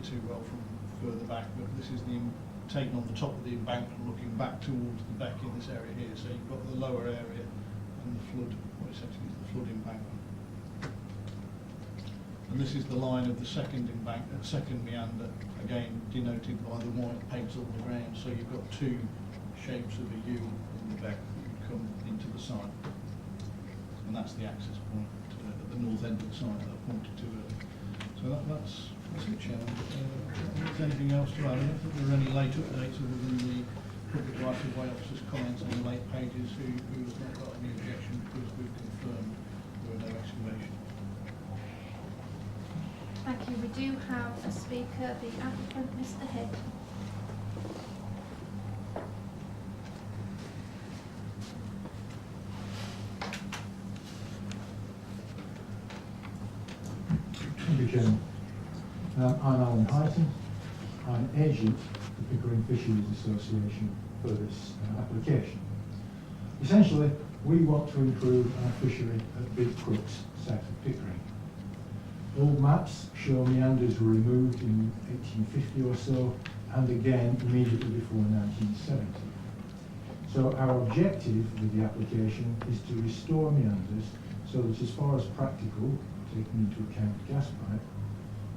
too well from further back, but this is the taken on the top of the embankment, looking back towards the Beck in this area here. So you've got the lower area and the flood, what essentially is the flood embankment. And this is the line of the second meander, again denoted by the white pegs on the ground. So you've got two shapes of a U in the Beck that would come into the site. And that's the access point at the north end of the site that I pointed to earlier. So that's it, Chairman. Is there anything else to add? I don't think there are any late updates other than the public right of way officer's comments on the late pages who has not got any objection because we've confirmed there were no excavation. Thank you. We do have a speaker, the applicant, Mr. Hick. Thank you, Chairman. I'm Alan Hyton. I'm agent for the Pickering Fisheries Association for this application. Essentially, we want to improve our fishery at Big Crooks, south of Pickering. Old maps show meanders were removed in 1850 or so, and again immediately before 1970. So our objective with the application is to restore meanders so that as far as practical, taking into account gas pipe,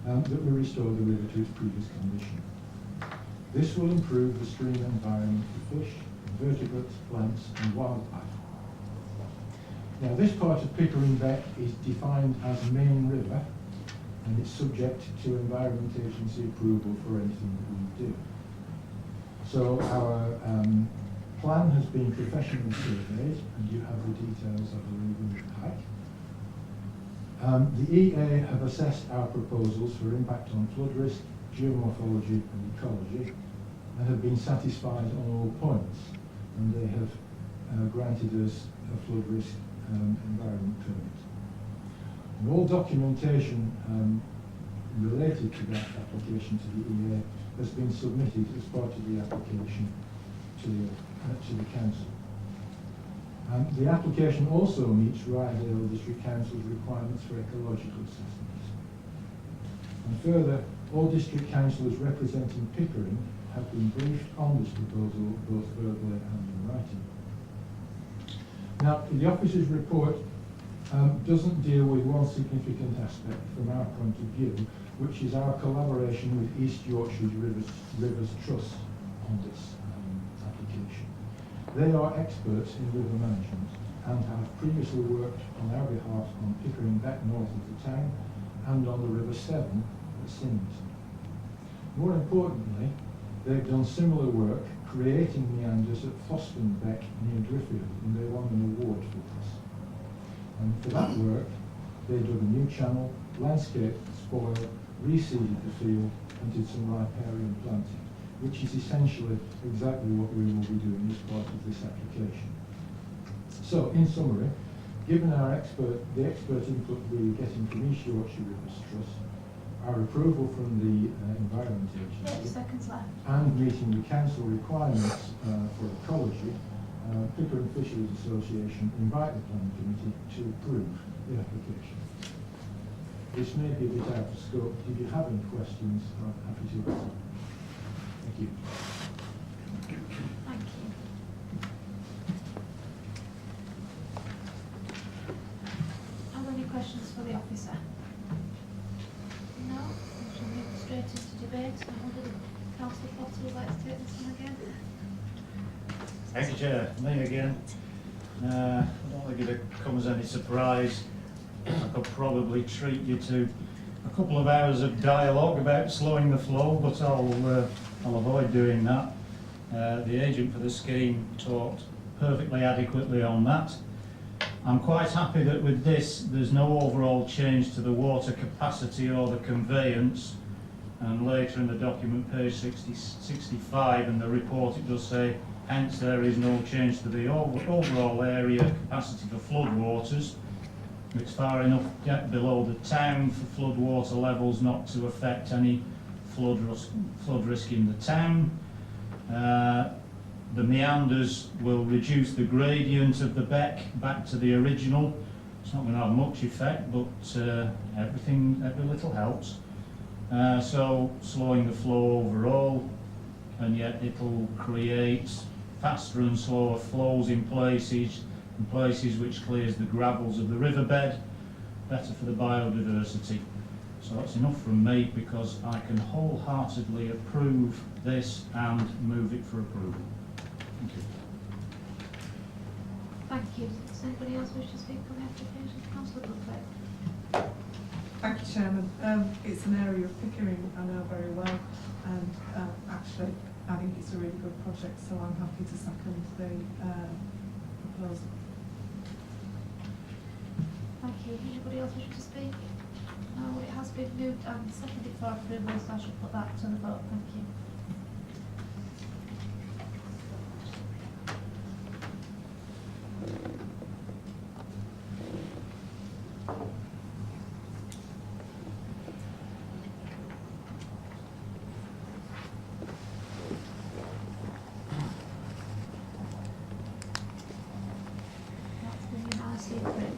that we restore the river to its previous condition. This will improve the stream environment for fish, vertebrates, plants and wildlife. Now this part of Pickering Beck is defined as main river and it's subject to Environment Agency approval for anything that we do. So our plan has been professionally surveyed and you have the details of the review pack. The EA have assessed our proposals for impact on flood risk, geomorphology and ecology and have been satisfied on all points, and they have granted us a flood risk environment permit. And all documentation related to that application to the EA has been submitted as part of the application to the Council. The application also meets Ryedale District Council's requirements for ecological assessments. And further, all district councillors representing Pickering have been briefed on this proposal both verbally and in writing. Now, the officer's report doesn't deal with one significant aspect from our point of view, which is our collaboration with East Yorkshire Rivers Trust on this application. They are experts in river management and have previously worked on our behalf on Pickering Beck north of the town and on the River Severn at Symington. More importantly, they've done similar work creating meanders at Foston Beck near Driffield, and they won an award for this. And for that work, they dug a new channel, landscaped the spoil, reseeded the field and did some riparian planting, which is essentially exactly what we will be doing as part of this application. So, in summary, given the expert input we are getting from East Yorkshire Rivers Trust, our approval from the Environment Agency, 30 seconds left, and meeting the council requirements for ecology, Pickering Fisheries Association invite the Planning Committee to approve the application. This may be a bit out of scope. If you have any questions, I'm happy to answer. Thank you. thank you. Are there any questions for the officer? No? We shall move straight into debate. I wonder if Councillor Potter would like to take this one again. Thank you, Chair. Me again. I don't think it comes as any surprise. I could probably treat you to a couple of hours of dialogue about slowing the flow, but I'll avoid doing that. The agent for the scheme talked perfectly adequately on that. I'm quite happy that with this there's no overall change to the water capacity or the conveyance, and later in the document, page 65 in the report, it does say hence there is no change to the overall area capacity for flood waters. It's far enough below the town for flood water levels not to affect any flood risk in the town. The meanders will reduce the gradient of the Beck back to the original. It's not going to have much effect, but every little helps. So slowing the flow overall, and yet it'll create faster and slower flows in places which clears the gravels of the riverbed, better for the biodiversity. So that's enough from me, because I can wholeheartedly approve this and move it for approval. Thank you. Thank you. Does anybody else wish to speak on the application? Councillor Buckley. Thank you, Chairman. It's an area of Pickering I know very well, and actually I think it's a really good project, so I'm happy to second the proposal. Thank you. Anybody else wish to speak? No, it has been moved and seconded for approval, so I shall put that to the vote. Thank you. That's been unanimously approved.